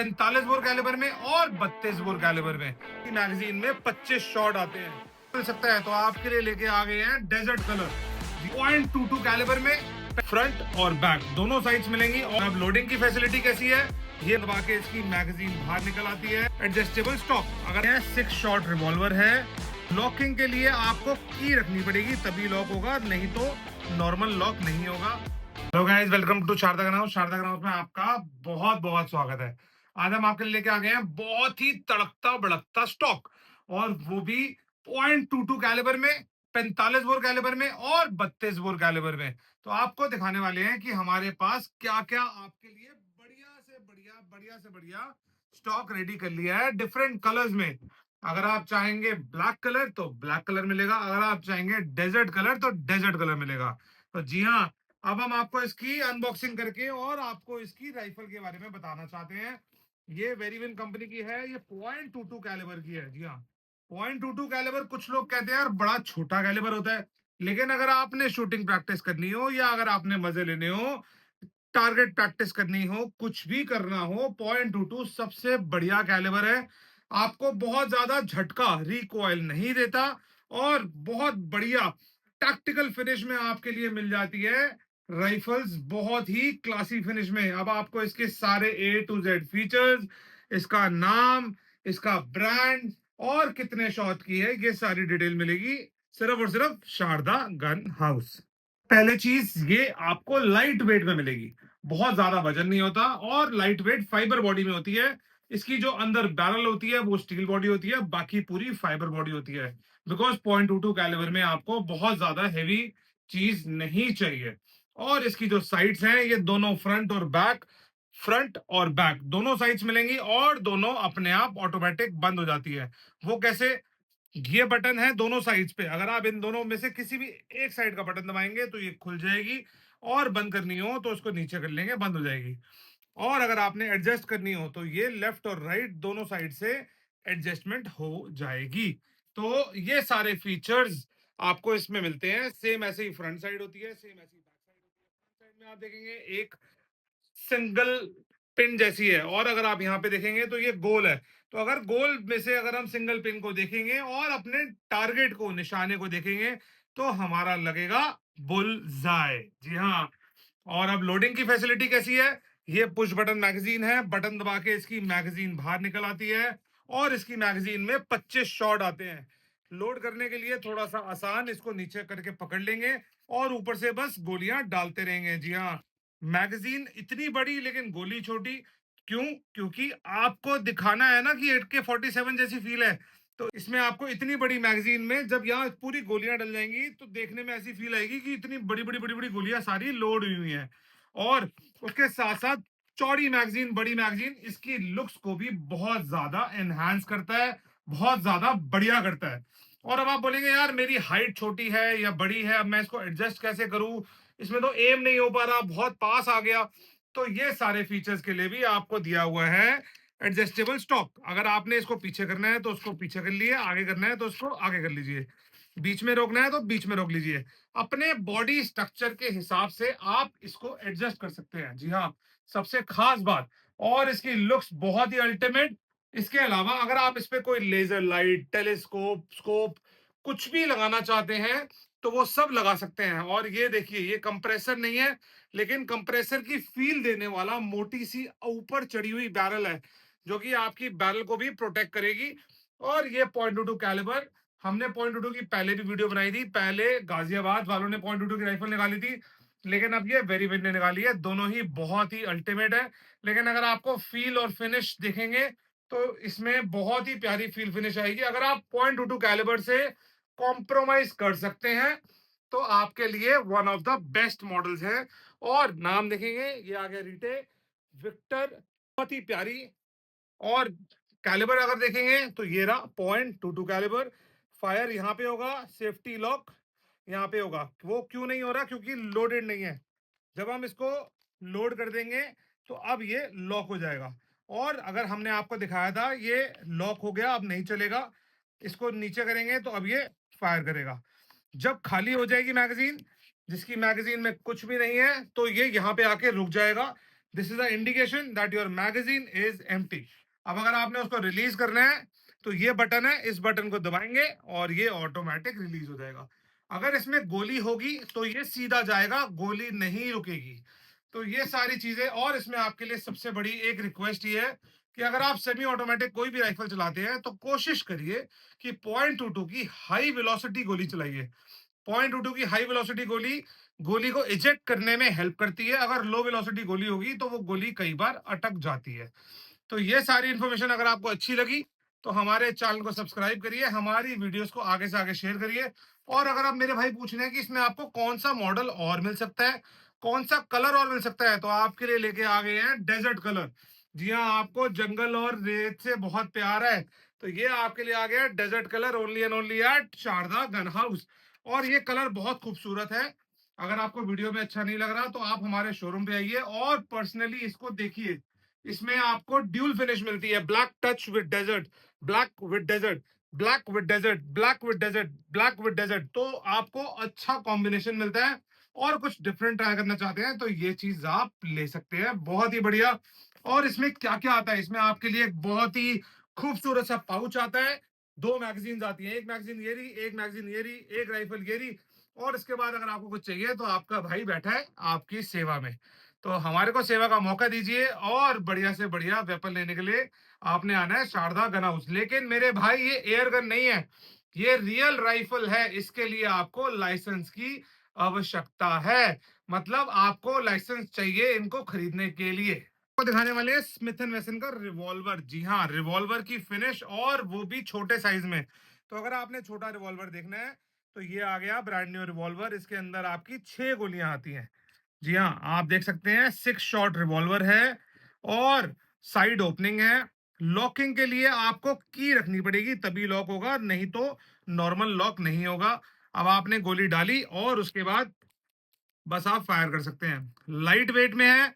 45 bore calibre में और 32 bore calibre में। मैगजीन में 25 शॉट आते हैं, मिल सकता है। तो आपके लिए लेके आ गए हैं डेजर्ट कलर 0.22 कैलिबर में। फ्रंट और बैक दोनों साइड्स मिलेंगी। और अब लोडिंग की फैसिलिटी कैसी है, ये दबा के इसकी मैगजीन बाहर निकल आती है। एडजस्टेबल स्टॉक, अगर 6 शॉट रिवॉल्वर है। लॉकिंग के लिए आपको की रखनी पड़ेगी तभी लॉक होगा, नहीं तो नॉर्मल लॉक नहीं होगा। Hello guys, welcome to Sharda ground. Sharda ground में आपका बहुत बहुत स्वागत है। आज हम आपके लिए लेके आ गए हैं बहुत ही तड़कता भड़कता स्टॉक, और वो भी 0.22 कैलिबर में, 45 बोर कैलिबर में और 32 बोर कैलिबर में। तो आपको दिखाने वाले हैं कि हमारे पास क्या क्या आपके लिए बढ़िया से बढ़िया स्टॉक रेडी कर लिया है डिफरेंट कलर्स में। अगर आप चाहेंगे ब्लैक कलर तो ब्लैक कलर मिलेगा, अगर आप चाहेंगे डेजर्ट कलर तो डेजर्ट कलर मिलेगा। तो जी हाँ, अब हम आपको इसकी अनबॉक्सिंग करके और आपको इसकी राइफल के बारे में बताना चाहते हैं। ये वेरिविन कंपनी की है, ये 0.22 कैलिबर की है। जी हाँ, 0.22 कैलिबर, कुछ लोग कहते हैं यार बड़ा छोटा कैलिबर होता है, लेकिन अगर आपने शूटिंग प्रैक्टिस करनी हो या अगर आपने मजे लेने हो, टारगेट प्रैक्टिस करनी हो, कुछ भी करना हो, 0.22 सबसे बढ़िया कैलिबर है। आपको बहुत ज्यादा झटका रिकॉइल नहीं देता और बहुत बढ़िया टैक्टिकल फिनिश में आपके लिए मिल जाती है राइफल्स, बहुत ही क्लासी फिनिश में। अब आपको इसके सारे A to Z फीचर्स, इसका नाम, इसका ब्रांड और कितने शॉट की है, ये सारी डिटेल मिलेगी सिर्फ और सिर्फ शारदा गन हाउस। पहले चीज, ये आपको लाइट वेट में मिलेगी, बहुत ज्यादा वजन नहीं होता और लाइट वेट फाइबर बॉडी में होती है। इसकी जो अंदर बैरल होती है वो स्टील बॉडी होती है, बाकी पूरी फाइबर बॉडी होती है। बिकॉज 0.22 कैलिबर में आपको बहुत ज्यादा हैवी चीज नहीं चाहिए। और इसकी जो साइड्स हैं, ये दोनों फ्रंट और बैक दोनों साइड्स मिलेंगी और दोनों अपने आप ऑटोमेटिक बंद हो जाती है। वो कैसे? ये बटन है दोनों साइड्स पे, अगर आप इन दोनों में से किसी भी एक साइड का बटन दबाएंगे तो ये खुल जाएगी, और बंद करनी हो तो उसको नीचे कर लेंगे, बंद हो जाएगी। और अगर आपने एडजस्ट करनी हो तो ये लेफ्ट और राइट दोनों साइड से एडजस्टमेंट हो जाएगी। तो ये सारे फीचर्स आपको इसमें मिलते हैं। सेम ऐसे ही फ्रंट साइड होती है, सेम ऐसे ही बैक साइड होती है। फ्रंट साइड में आप देखेंगे एक सिंगल पिन जैसी है, और अगर आप यहाँ पे देखेंगे तो ये गोल है। तो अगर गोल में से अगर हम सिंगल पिन को देखेंगे और अपने टारगेट को, निशाने को देखेंगे, तो हमारा लगेगा बुल जाए। जी हाँ। और अब लोडिंग की फैसिलिटी कैसी है, ये पुश बटन मैगजीन है, बटन दबा के इसकी मैगजीन बाहर निकल आती है और इसकी मैगजीन में 25 शॉट आते हैं। लोड करने के लिए थोड़ा सा आसान, इसको नीचे करके पकड़ लेंगे और ऊपर से बस गोलियां डालते रहेंगे। जी हाँ, मैगजीन इतनी बड़ी लेकिन गोली छोटी। क्यों? क्योंकि आपको दिखाना है ना कि AK-47 जैसी फील है। तो इसमें आपको इतनी बड़ी मैगजीन में जब यहाँ पूरी गोलियां डल जाएंगी तो देखने में ऐसी फील आएगी कि इतनी बड़ी बड़ी बड़ी बड़ी गोलियां सारी लोड हुई हुई हैं। और उसके साथ साथ चौड़ी मैगजीन, बड़ी मैगजीन इसकी लुक्स को भी बहुत ज्यादा एनहांस करता है, बहुत ज्यादा बढ़िया करता है। और अब आप बोलेंगे यार मेरी हाइट छोटी है या बड़ी है, अब मैं इसको एडजस्ट कैसे करूं, इसमें तो एम नहीं हो पा रहा, बहुत पास आ गया। तो ये सारे फीचर्स के लिए भी आपको दिया हुआ है एडजस्टेबल स्टॉक। अगर आपने इसको पीछे करना है तो उसको पीछे कर लिए, आगे करना है तो उसको आगे कर लीजिए, बीच में रोकना है तो बीच में रोक लीजिए। अपने बॉडी स्ट्रक्चर के हिसाब से आप इसको एडजस्ट कर सकते हैं। जी हाँ, सबसे खास बात, और इसकी लुक्स बहुत ही अल्टीमेट। इसके अलावा अगर आप इस पे कोई लेजर लाइट, टेलीस्कोप, स्कोप कुछ भी लगाना चाहते हैं तो वो सब लगा सकते हैं। और ये देखिए, ये कंप्रेसर नहीं है, लेकिन कंप्रेसर की फील देने वाला मोटी सी ऊपर चढ़ी हुई बैरल है, जो कि आपकी बैरल को भी प्रोटेक्ट करेगी। और ये 0.22 कैलिबर, हमने 0.22 की पहले भी वीडियो बनाई थी, पहले गाजियाबाद वालों ने 0.22 की राइफल निकाली थी, लेकिन अब ये वेरीविन ने निकाली है। दोनों ही बहुत ही अल्टीमेट है, लेकिन अगर आपको फील और फिनिश देखेंगे तो इसमें बहुत ही प्यारी फील फिनिश आएगी। अगर आप 0.22 कैलिबर से कॉम्प्रोमाइज कर सकते हैं तो आपके लिए one of the best models है। और नाम देखेंगे, ये आ गया रिटे विक्टर, बहुत ही प्यारी। और कैलिबर अगर देखेंगे तो ये रहा 0.22 कैलिबर। फायर यहाँ पे होगा, सेफ्टी लॉक यहाँ पे होगा। वो क्यों नहीं हो रहा? क्योंकि लोडेड नहीं है। जब हम इसको लोड कर देंगे तो अब ये लॉक हो जाएगा। और अगर हमने आपको दिखाया था ये लॉक हो गया, अब नहीं चलेगा। इसको नीचे करेंगे तो अब ये फायर करेगा। जब खाली हो जाएगी मैगजीन, जिसकी मैगजीन में कुछ भी नहीं है, तो ये यहाँ पे आके रुक जाएगा। This is a indication that your magazine is empty. अब अगर आपने उसको रिलीज करना है तो ये बटन है, इस बटन को दबाएंगे और ये ऑटोमेटिक रिलीज हो जाएगा। अगर इसमें गोली होगी तो ये सीधा जाएगा, गोली नहीं रुकेगी। तो ये सारी चीजें, और इसमें आपके लिए सबसे बड़ी एक रिक्वेस्ट ये है कि अगर आप सेमी ऑटोमेटिक कोई भी राइफल चलाते हैं तो कोशिश करिए कि .22 की हाई वेलोसिटी गोली चलाइए। .22 की हाई वेलोसिटी गोली गोली को इजेक्ट करने में हेल्प करती है। अगर लो वेलोसिटी गोली होगी तो वो गोली कई बार अटक जाती है। तो ये सारी इंफॉर्मेशन अगर आपको अच्छी लगी तो हमारे चैनल को सब्सक्राइब करिए, हमारी वीडियोस को आगे से आगे शेयर करिए। और अगर आप मेरे भाई पूछ रहे हैं कि इसमें आपको कौन सा मॉडल और मिल सकता है, कौन सा कलर और मिल सकता है, तो आपके लिए लेके आ गए हैं डेजर्ट कलर। जी हाँ, आपको जंगल और रेत से बहुत प्यार है तो ये आपके लिए आ गया desert colour, only and only at Sharda gun house. और ये कलर बहुत खूबसूरत है। अगर आपको वीडियो में अच्छा नहीं लग रहा तो आप हमारे शोरूम पे आइए और पर्सनली इसको देखिए। इसमें आपको ड्यूल फिनिश मिलती है, black touch with desert, black with desert, black with desert, black with desert, black with desert. तो आपको अच्छा कॉम्बिनेशन मिलता है। और कुछ डिफरेंट ट्राई करना चाहते हैं तो ये चीज आप ले सकते हैं, बहुत ही बढ़िया। और इसमें क्या क्या आता है, इसमें आपके लिए एक बहुत ही खूबसूरत सा पाउच आता है। दो मैगजीन आती हैं, एक मैगजीन ये रही, एक मैगजीन ये रही, एक राइफल ये रही। और इसके बाद अगर आपको कुछ चाहिए तो आपका भाई बैठा है आपकी सेवा में। तो हमारे को सेवा का मौका दीजिए और बढ़िया से बढ़िया वेपन लेने के लिए आपने आना है शारदा गन हाउस। लेकिन मेरे भाई ये एयर गन नहीं है, ये रियल राइफल है। इसके लिए आपको लाइसेंस की आवश्यकता है, मतलब आपको लाइसेंस चाहिए इनको खरीदने के लिए। आपको दिखाने वाले हैं स्मिथ एंड वेसन का रिवॉल्वर। जी हाँ, रिवॉल्वर की फिनिश, और वो भी छोटे साइज में। तो अगर आपने छोटा रिवॉल्वर देखना है तो ये आ गया ब्रांड न्यू रिवॉल्वर। इसके अंदर आपकी 6 गोलियां आती हैं। जी हाँ, आप देख सकते हैं 6 शॉट रिवॉल्वर है और साइड ओपनिंग है। लॉकिंग के लिए आपको की रखनी पड़ेगी तभी लॉक होगा, नहीं तो नॉर्मल लॉक नहीं होगा। अब आपने गोली डाली और उसके बाद बस आप फायर कर सकते हैं। लाइट वेट में है,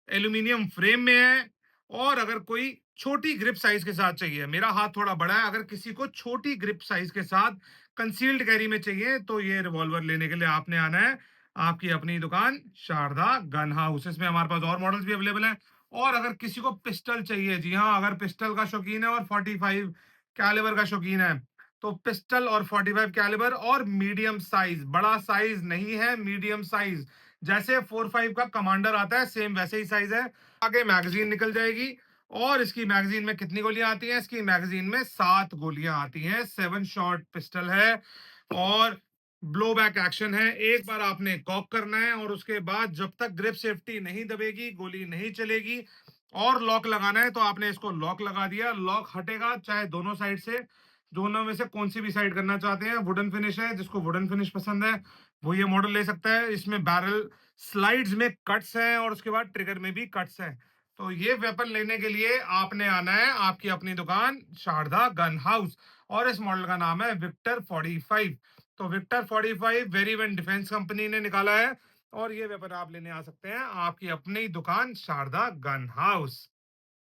एल्यूमिनियम फ्रेम में है। और अगर कोई छोटी ग्रिप साइज के साथ चाहिए, मेरा हाथ थोड़ा बड़ा है, अगर किसी को छोटी ग्रिप साइज के साथ कंसील्ड कैरी में चाहिए तो ये रिवॉल्वर लेने के लिए आपने आना है आपकी अपनी दुकान शारदा गन हाउस। इसमें हमारे पास और मॉडल्स भी अवेलेबल हैं। और अगर किसी को पिस्टल चाहिए, जी हाँ, अगर पिस्टल का शौकीन है और 45 कैलिबर का शौकीन है तो पिस्टल और 45 कैलिबर और मीडियम साइज, बड़ा साइज नहीं है, मीडियम साइज। जैसे 45 का कमांडर आता है सेम वैसे ही साइज है। आगे मैगजीन निकल जाएगी। और इसकी मैगजीन में कितनी गोलियां आती हैं, इसकी मैगजीन में 7 गोलियां आती हैं। 7 शॉट पिस्टल है और ब्लो बैक एक्शन है। एक बार आपने कॉक करना है और उसके बाद जब तक ग्रिप सेफ्टी नहीं दबेगी गोली नहीं चलेगी। और लॉक लगाना है तो आपने इसको लॉक लगा दिया, लॉक हटेगा चाहे दोनों साइड से, दोनों में से कौन सी भी साइड करना चाहते हैं। वुडन फिनिश है, जिसको वुडन फिनिश पसंद है वो ये मॉडल ले सकता है। इसमें बैरल स्लाइड्स में कट्स हैं और उसके बाद ट्रिगर में भी कट्स हैं। तो ये वेपन लेने के लिए आपने आना है आपकी अपनी दुकान शारदा गन हाउस। और इस मॉडल का नाम है विक्टर 45। तो Victor 45 very one defence company ने निकाला है। और ये वेपन आप लेने आ सकते हैं आपकी अपनी दुकान शारदा गन हाउस।